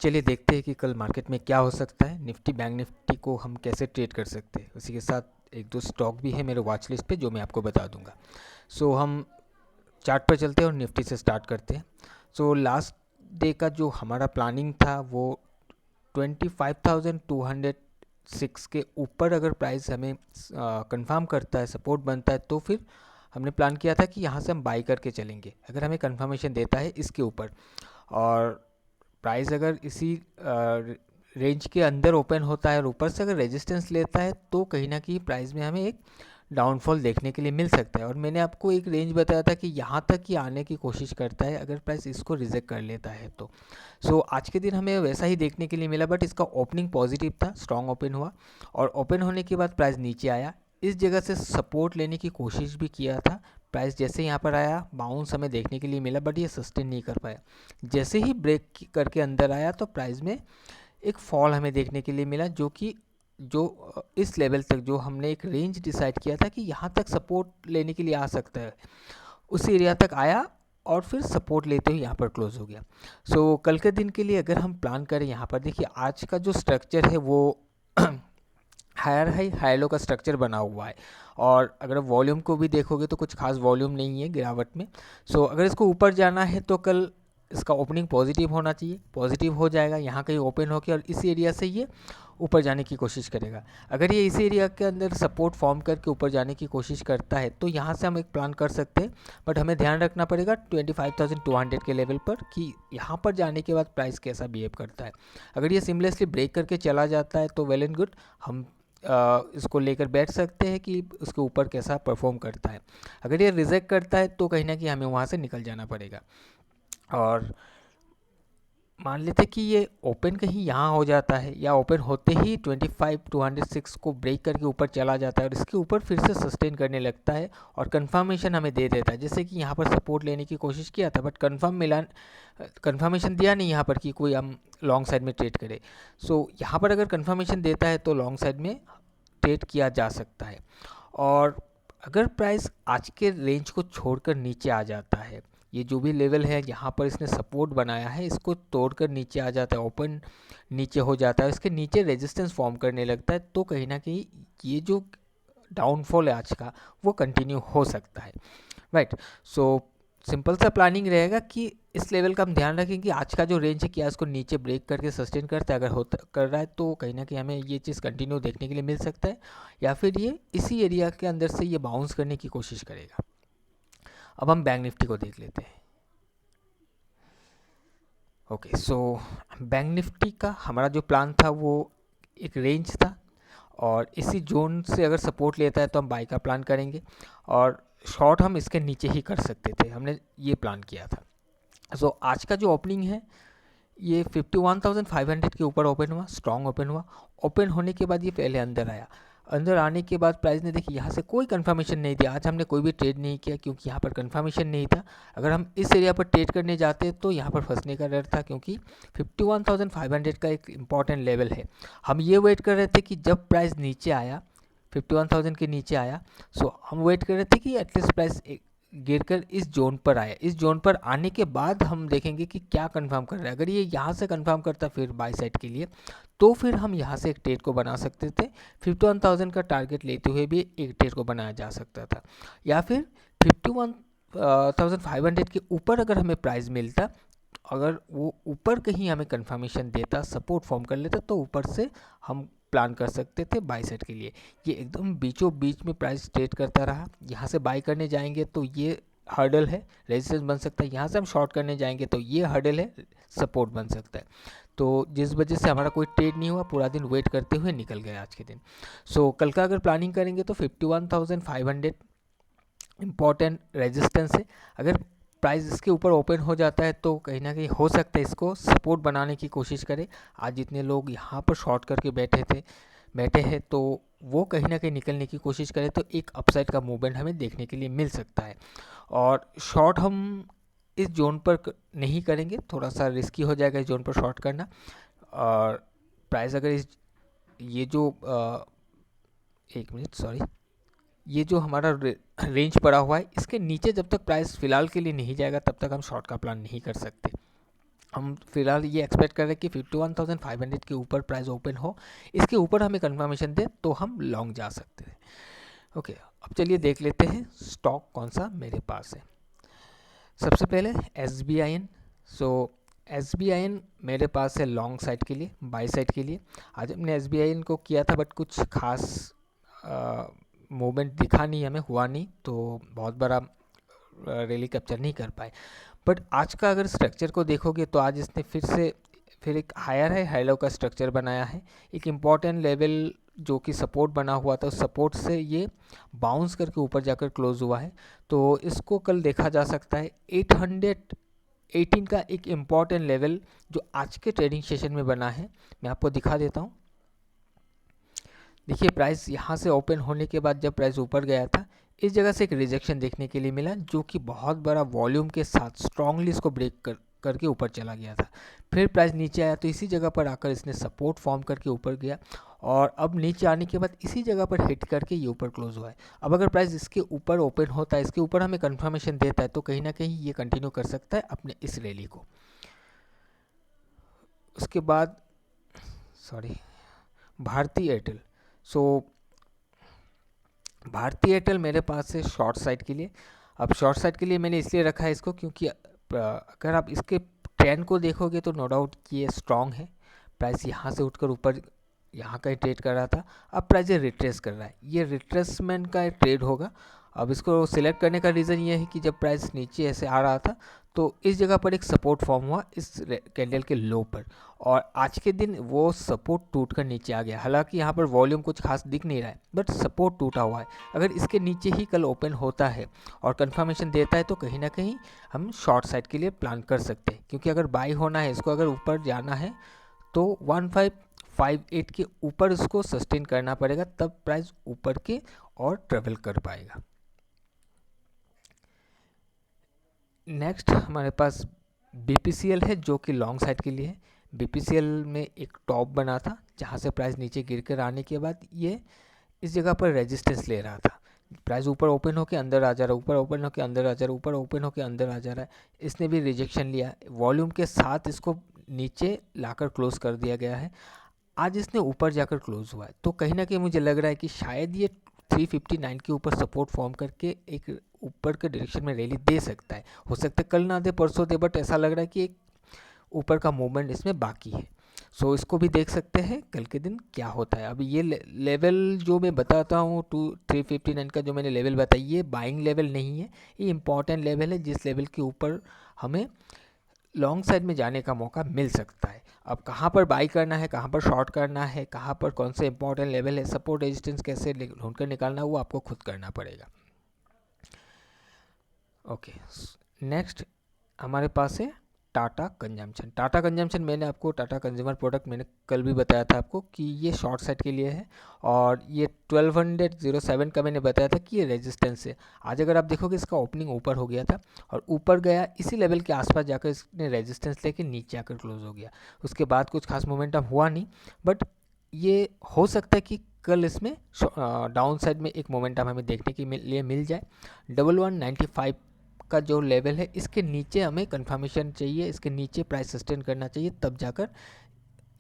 चलिए देखते हैं कि कल मार्केट में क्या हो सकता है। निफ्टी बैंक निफ्टी को हम कैसे ट्रेड कर सकते हैं, उसी के साथ एक दो स्टॉक भी है मेरे वॉच लिस्ट पे जो मैं आपको बता दूंगा। हम चार्ट पर चलते हैं और निफ्टी से स्टार्ट करते हैं। लास्ट डे का जो हमारा प्लानिंग था वो 25,206 के ऊपर अगर प्राइस हमें कंफर्म करता है, सपोर्ट बनता है, तो फिर हमने प्लान किया था कि यहाँ से हम बाई करके चलेंगे अगर हमें कंफर्मेशन देता है इसके ऊपर। और प्राइस अगर इसी रेंज के अंदर ओपन होता है और ऊपर से अगर रेजिस्टेंस लेता है तो कहीं ना कहीं प्राइस में हमें एक डाउनफॉल देखने के लिए मिल सकता है। और मैंने आपको एक रेंज बताया था कि यहाँ तक ही आने की कोशिश करता है अगर प्राइस इसको रिजेक्ट कर लेता है तो। आज के दिन हमें वैसा ही देखने के लिए मिला, बट इसका ओपनिंग पॉजिटिव था, स्ट्रॉन्ग ओपन हुआ और ओपन होने के बाद प्राइस नीचे आया। इस जगह से सपोर्ट लेने की कोशिश भी किया था। प्राइस जैसे यहाँ पर आया बाउंस हमें देखने के लिए मिला, बट ये सस्टेन नहीं कर पाया। जैसे ही ब्रेक करके अंदर आया तो प्राइस में एक फॉल हमें देखने के लिए मिला, जो इस लेवल तक जो हमने एक रेंज डिसाइड किया था कि यहाँ तक सपोर्ट लेने के लिए आ सकता है, उस एरिया तक आया और फिर सपोर्ट लेते हुए यहाँ पर क्लोज हो गया। कल के दिन के लिए अगर हम प्लान करें, यहाँ पर देखिए आज का जो स्ट्रक्चर है वो हायर हाई हाई लो का स्ट्रक्चर बना हुआ है। और अगर वॉल्यूम को भी देखोगे तो कुछ खास वॉल्यूम नहीं है गिरावट में। अगर इसको ऊपर जाना है तो कल इसका ओपनिंग पॉजिटिव होना चाहिए, पॉजिटिव हो जाएगा, यहाँ कहीं ओपन होकर और इस एरिया से ये ऊपर जाने की कोशिश करेगा। अगर ये इस एरिया के अंदर सपोर्ट फॉर्म करके ऊपर जाने की कोशिश करता है तो यहाँ से हम एक प्लान कर सकते हैं, बट हमें ध्यान रखना पड़ेगा 25,200 के लेवल पर कि यहाँ पर जाने के बाद प्राइस कैसा बिहेव करता है। अगर ये सिमलेसली ब्रेक करके चला जाता है तो वेल एंड गुड, हम इसको लेकर बैठ सकते हैं कि उसके ऊपर कैसा परफॉर्म करता है। अगर ये रिजेक्ट करता है तो कहीं ना कहीं हमें वहाँ से निकल जाना पड़ेगा। और मान लेते कि ये ओपन कहीं यहाँ हो जाता है या ओपन होते ही 25,206 को ब्रेक करके ऊपर चला जाता है और इसके ऊपर फिर से सस्टेन करने लगता है और कंफर्मेशन हमें दे देता है, जैसे कि यहाँ पर सपोर्ट लेने की कोशिश किया था बट कंफर्मेशन दिया नहीं यहाँ पर कि कोई हम लॉन्ग साइड में ट्रेड करे। यहाँ पर अगर कंफर्मेशन देता है तो लॉन्ग साइड में ट्रेड किया जा सकता है। और अगर प्राइस आज के रेंज को छोड़कर नीचे आ जाता है, ये जो भी लेवल है यहाँ पर इसने सपोर्ट बनाया है, इसको तोड़कर नीचे आ जाता है, ओपन नीचे हो जाता है, इसके नीचे रेजिस्टेंस फॉर्म करने लगता है, तो कहीं ना कहीं ये जो डाउनफॉल है आज का वो कंटिन्यू हो सकता है। राइट। सिंपल सा प्लानिंग रहेगा कि इस लेवल का हम ध्यान रखें कि आज का जो रेंज है क्या इसको नीचे ब्रेक करके सस्टेन करता है। अगर होता कर रहा है तो कहीं ना कहीं हमें ये चीज़ कंटिन्यू देखने के लिए मिल सकता है, या फिर ये इसी एरिया के अंदर से ये बाउंस करने की कोशिश करेगा। अब हम बैंक निफ्टी को देख लेते हैं। ओके, बैंक निफ्टी का हमारा जो प्लान था वो एक रेंज था और इसी जोन से अगर सपोर्ट लेता है तो हम बाई का प्लान करेंगे और शॉर्ट हम इसके नीचे ही कर सकते थे, हमने ये प्लान किया था। आज का जो ओपनिंग है ये 51,500 के ऊपर ओपन हुआ, स्ट्रॉन्ग ओपन हुआ। ओपन होने के बाद ये पहले अंदर आया, अंदर आने के बाद प्राइस ने देखिए यहाँ से कोई कंफर्मेशन नहीं दिया। आज हमने कोई भी ट्रेड नहीं किया क्योंकि यहाँ पर कंफर्मेशन नहीं था। अगर हम इस एरिया पर ट्रेड करने जाते तो यहाँ पर फंसने का डर था, क्योंकि 51,500 का एक इम्पॉर्टेंट लेवल है। हम ये वेट कर रहे थे कि जब प्राइस नीचे आया 51,000 के नीचे आया, हम वेट कर रहे थे कि एटलीस्ट प्राइस गिरकर इस जोन पर आया। इस जोन पर आने के बाद हम देखेंगे कि क्या कंफर्म कर रहा है। अगर ये यहाँ से कंफर्म करता फिर बाय साइड के लिए, तो फिर हम यहाँ से एक ट्रेड को बना सकते थे। 51,000 का टारगेट लेते हुए भी एक ट्रेड को बनाया जा सकता था, या फिर 51,500 के ऊपर अगर हमें प्राइस मिलता, अगर वो ऊपर कहीं हमें कंफर्मेशन देता, सपोर्ट फॉर्म कर लेता, तो ऊपर से हम प्लान कर सकते थे बाई साइड के लिए। ये एकदम बीचों बीच में प्राइस ट्रेड करता रहा। यहाँ से बाई करने जाएंगे तो ये हर्डल है, रेजिस्टेंस बन सकता है। यहाँ से हम शॉर्ट करने जाएंगे तो ये हर्डल है, सपोर्ट बन सकता है। तो जिस वजह से हमारा कोई ट्रेड नहीं हुआ, पूरा दिन वेट करते हुए निकल गया आज के दिन। कल का अगर प्लानिंग करेंगे तो 51,500 इम्पॉर्टेंट रेजिस्टेंस है। अगर प्राइस इसके ऊपर ओपन हो जाता है तो कहीं ना कहीं हो सकता है इसको सपोर्ट बनाने की कोशिश करे। आज जितने लोग यहाँ पर शॉर्ट करके बैठे हैं तो वो कहीं ना कहीं निकलने की कोशिश करें तो एक अपसाइड का मूवमेंट हमें देखने के लिए मिल सकता है। और शॉर्ट हम इस जोन पर नहीं करेंगे, थोड़ा सा रिस्की हो जाएगा इस जोन पर शॉर्ट करना। और प्राइस अगर ये जो एक मिनट सॉरी, ये जो हमारा रेंज पड़ा हुआ है इसके नीचे जब तक प्राइस फिलहाल के लिए नहीं जाएगा तब तक हम शॉर्ट का प्लान नहीं कर सकते। हम फिलहाल ये एक्सपेक्ट कर रहे हैं कि 51,500 के ऊपर प्राइस ओपन हो, इसके ऊपर हमें कंफर्मेशन दे तो हम लॉन्ग जा सकते हैं। ओके, अब चलिए देख लेते हैं स्टॉक कौन सा मेरे पास है। सबसे पहले SBIN। सो SBIN मेरे पास है लॉन्ग साइड के लिए, बाई साइड के लिए। आज हमने SBIN को किया था बट कुछ खास मूवमेंट दिखा नहीं, हमें हुआ नहीं, तो बहुत बड़ा रैली कैप्चर नहीं कर पाए। बट आज का अगर स्ट्रक्चर को देखोगे तो आज इसने फिर एक हायर है हाई लो का स्ट्रक्चर बनाया है। एक इम्पॉर्टेंट लेवल जो कि सपोर्ट बना हुआ था, उस सपोर्ट से ये बाउंस करके ऊपर जाकर क्लोज हुआ है। तो इसको कल देखा जा सकता है 818 का एक इम्पॉर्टेंट लेवल जो आज के ट्रेडिंग सेशन में बना है, मैं आपको दिखा देता हूँ। देखिए प्राइस यहाँ से ओपन होने के बाद जब प्राइस ऊपर गया था, इस जगह से एक रिजेक्शन देखने के लिए मिला, जो कि बहुत बड़ा वॉल्यूम के साथ स्ट्रांगली इसको ब्रेक करके ऊपर चला गया था। फिर प्राइस नीचे आया तो इसी जगह पर आकर इसने सपोर्ट फॉर्म करके ऊपर गया, और अब नीचे आने के बाद इसी जगह पर हिट करके ये ऊपर क्लोज हुआ है। अब अगर प्राइस इसके ऊपर ओपन होता है, इसके ऊपर हमें कंफर्मेशन देता है, तो कहीं ना कहीं ये कंटिन्यू कर सकता है अपने इस रैली को। उसके बाद भारती एयरटेल। सो भारती एयरटेल मेरे पास है शॉर्ट साइड के लिए। अब शॉर्ट साइड के लिए मैंने इसलिए रखा है इसको क्योंकि अगर आप इसके ट्रेंड को देखोगे तो नो डाउट कि ये स्ट्रॉन्ग है। प्राइस यहाँ से उठकर ऊपर यहाँ का ही ट्रेड कर रहा था, अब प्राइस ये रिट्रेस कर रहा है, ये रिट्रेसमेंट का ट्रेड होगा। अब इसको सिलेक्ट करने का रीज़न ये है कि जब प्राइस नीचे ऐसे आ रहा था तो इस जगह पर एक सपोर्ट फॉर्म हुआ इस कैंडल के लो पर, और आज के दिन वो सपोर्ट टूट कर नीचे आ गया। हालांकि यहाँ पर वॉल्यूम कुछ खास दिख नहीं रहा है, बट सपोर्ट टूटा हुआ है। अगर इसके नीचे ही कल ओपन होता है और कंफर्मेशन देता है तो कहीं ना कहीं हम शॉर्ट साइड के लिए प्लान कर सकते हैं, क्योंकि अगर बाई होना है, इसको अगर ऊपर जाना है तो 1558 के ऊपर इसको सस्टेन करना पड़ेगा, तब प्राइस ऊपर के और ट्रेवल कर पाएगा। नेक्स्ट हमारे पास BPCL है जो कि लॉन्ग साइड के लिए है। BPCL में एक टॉप बना था जहाँ से प्राइस नीचे गिर कर आने के बाद ये इस जगह पर रेजिस्टेंस ले रहा था। प्राइस ऊपर ओपन होकर अंदर आ जा रहा है, ऊपर ओपन होकर अंदर आ जा रहा है, ऊपर ओपन होकर अंदर आ जा रहा है। इसने भी रिजेक्शन लिया, वॉल्यूम के साथ इसको नीचे लाकर क्लोज कर दिया गया है। आज इसने ऊपर जाकर क्लोज हुआ है, तो कहीं ना कहीं मुझे लग रहा है कि शायद ये 359 के ऊपर सपोर्ट फॉर्म करके एक ऊपर के डायरेक्शन में रैली दे सकता है। हो सकता है कल ना दे, परसों दे, बट ऐसा लग रहा है कि एक ऊपर का मूवमेंट इसमें बाकी है। सो इसको भी देख सकते हैं कल के दिन क्या होता है। अब ये लेवल जो मैं बताता हूँ 359 का जो मैंने लेवल बताया, ये बाइंग लेवल नहीं है, ये इंपॉर्टेंट लेवल है जिस लेवल के ऊपर हमें लॉन्ग साइड में जाने का मौका मिल सकता है। अब कहाँ पर बाई करना है, कहाँ पर शॉर्ट करना है, कहाँ पर कौन से इंपॉर्टेंट लेवल है, सपोर्ट रेजिस्टेंस कैसे ढूंढ कर निकालना, वो आपको खुद करना पड़ेगा। ओके, नेक्स्ट हमारे पास है टाटा कंजम्पशन। टाटा कंजम्पशन मैंने आपको, टाटा कंज्यूमर प्रोडक्ट मैंने कल भी बताया था आपको कि ये शॉर्ट साइड के लिए है, और ये 1207 का मैंने बताया था कि ये रेजिस्टेंस है। आज अगर आप देखोगे इसका ओपनिंग ऊपर हो गया था और ऊपर गया, इसी लेवल के आसपास जाकर इसने रेजिस्टेंस लेके नीचे आकर क्लोज हो गया। उसके बाद कुछ खास मोमेंटम हुआ नहीं, बट ये हो सकता है कि कल इसमें डाउन साइड में एक मोमेंटम हमें देखने के लिए मिल जाए। 1195 का जो लेवल है, इसके नीचे हमें कंफर्मेशन चाहिए, इसके नीचे प्राइस सस्टेन करना चाहिए, तब जाकर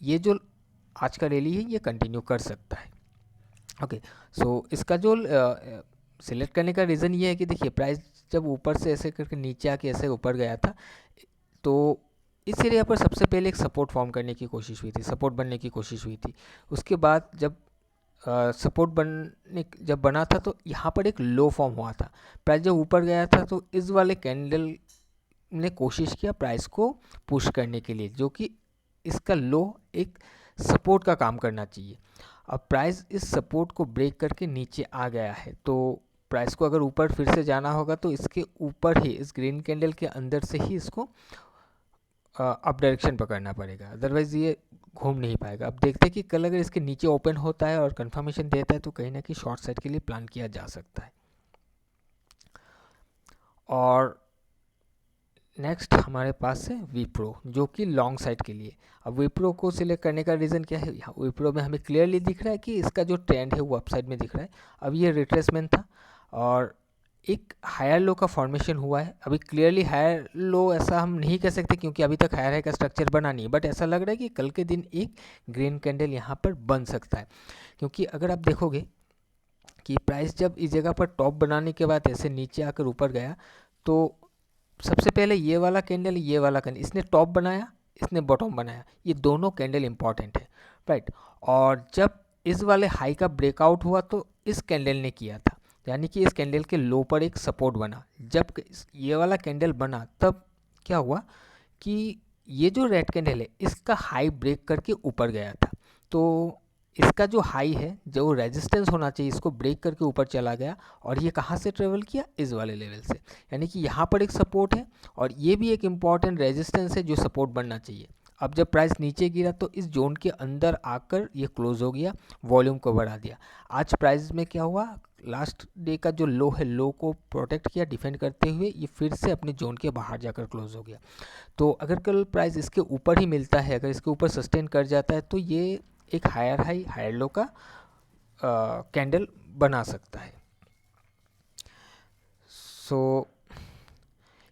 ये जो आज का रैली है ये कंटिन्यू कर सकता है। ओके, सो इसका जो सिलेक्ट करने का रीज़न ये है कि देखिए प्राइस जब ऊपर से ऐसे करके नीचे आके ऐसे ऊपर गया था, तो इस एरिया पर सबसे पहले एक सपोर्ट फॉर्म करने की कोशिश हुई थी, सपोर्ट बनने की कोशिश हुई थी। उसके बाद जब सपोर्ट जब बना था तो यहाँ पर एक लो फॉर्म हुआ था। प्राइस जब ऊपर गया था तो इस वाले कैंडल ने कोशिश किया प्राइस को पुश करने के लिए, जो कि इसका लो एक सपोर्ट का काम करना चाहिए। अब प्राइस इस सपोर्ट को ब्रेक करके नीचे आ गया है, तो प्राइस को अगर ऊपर फिर से जाना होगा तो इसके ऊपर ही, इस ग्रीन कैंडल के अंदर से ही इसको अप डायरेक्शन पकड़ना पड़ेगा, अदरवाइज़ ये घूम नहीं पाएगा। अब देखते हैं कि कल अगर इसके नीचे ओपन होता है और कंफर्मेशन देता है तो कहीं ना कहीं शॉर्ट साइड के लिए प्लान किया जा सकता है। और नेक्स्ट हमारे पास है विप्रो, जो कि लॉन्ग साइड के लिए। अब विप्रो को सिलेक्ट करने का रीज़न क्या है, यहाँ विप्रो में हमें क्लियरली दिख रहा है कि इसका जो ट्रेंड है वो अपसाइड में दिख रहा है। अब ये रिट्रेसमेंट था और एक हायर लो का फॉर्मेशन हुआ है। अभी क्लियरली हायर लो ऐसा हम नहीं कह सकते क्योंकि अभी तक हायर हाई का स्ट्रक्चर बना नहीं, बट ऐसा लग रहा है कि कल के दिन एक ग्रीन कैंडल यहाँ पर बन सकता है। क्योंकि अगर आप देखोगे कि प्राइस जब इस जगह पर टॉप बनाने के बाद ऐसे नीचे आकर ऊपर गया, तो सबसे पहले ये वाला कैंडल, ये वाला कैंडल, इसने टॉप बनाया, इसने बॉटम बनाया, ये दोनों कैंडल इंपॉर्टेंट है, राइट। और जब इस वाले हाई का ब्रेकआउट हुआ तो इस कैंडल ने किया था, यानी कि इस कैंडल के लो पर एक सपोर्ट बना। जब ये वाला कैंडल बना तब क्या हुआ कि ये जो रेड कैंडल है इसका हाई ब्रेक करके ऊपर गया था, तो इसका जो हाई है, जो रेजिस्टेंस होना चाहिए, इसको ब्रेक करके ऊपर चला गया और ये कहाँ से ट्रेवल किया, इस वाले लेवल से। यानी कि यहाँ पर एक सपोर्ट है और ये भी एक इम्पॉर्टेंट रेजिस्टेंस है जो सपोर्ट बनना चाहिए। अब जब प्राइस नीचे गिरा तो इस जोन के अंदर आकर ये क्लोज हो गया, वॉल्यूम को बढ़ा दिया। आज प्राइस में क्या हुआ, लास्ट डे का जो लो है, लो को प्रोटेक्ट किया डिफेंड करते हुए, ये फिर से अपने जोन के बाहर जाकर क्लोज हो गया। तो अगर कल प्राइस इसके ऊपर ही मिलता है, अगर इसके ऊपर सस्टेन कर जाता है, तो ये एक हायर हाई हायर लो का कैंडल बना सकता है। सो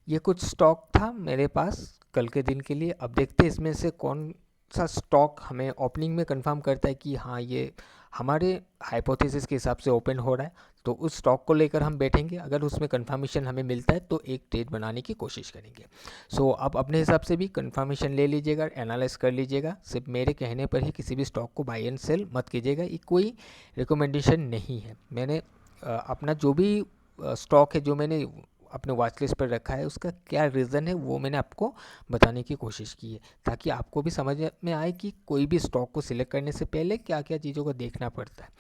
ये कुछ स्टॉक था मेरे पास कल के दिन के लिए। अब देखते हैं इसमें से कौन सा स्टॉक हमें ओपनिंग में कंफर्म करता है कि हाँ ये हमारे हाइपोथेसिस के हिसाब से ओपन हो रहा है, तो उस स्टॉक को लेकर हम बैठेंगे। अगर उसमें कंफर्मेशन हमें मिलता है तो एक ट्रेड बनाने की कोशिश करेंगे। सो आप अपने हिसाब से भी कंफर्मेशन ले लीजिएगा, एनालाइज कर लीजिएगा। सिर्फ मेरे कहने पर ही किसी भी स्टॉक को बाय एंड सेल मत कीजिएगा, ये कोई रिकमेंडेशन नहीं है। मैंने अपना जो भी स्टॉक है जो मैंने अपने वॉच लिस्ट पर रखा है, उसका क्या रीज़न है वो मैंने आपको बताने की कोशिश की है, ताकि आपको भी समझ में आए कि कोई भी स्टॉक को सिलेक्ट करने से पहले क्या क्या चीज़ों को देखना पड़ता है।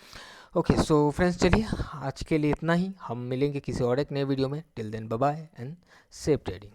ओके, सो फ्रेंड्स, चलिए आज के लिए इतना ही। हम मिलेंगे किसी और एक नए वीडियो में। Till then bye bye and safe trading.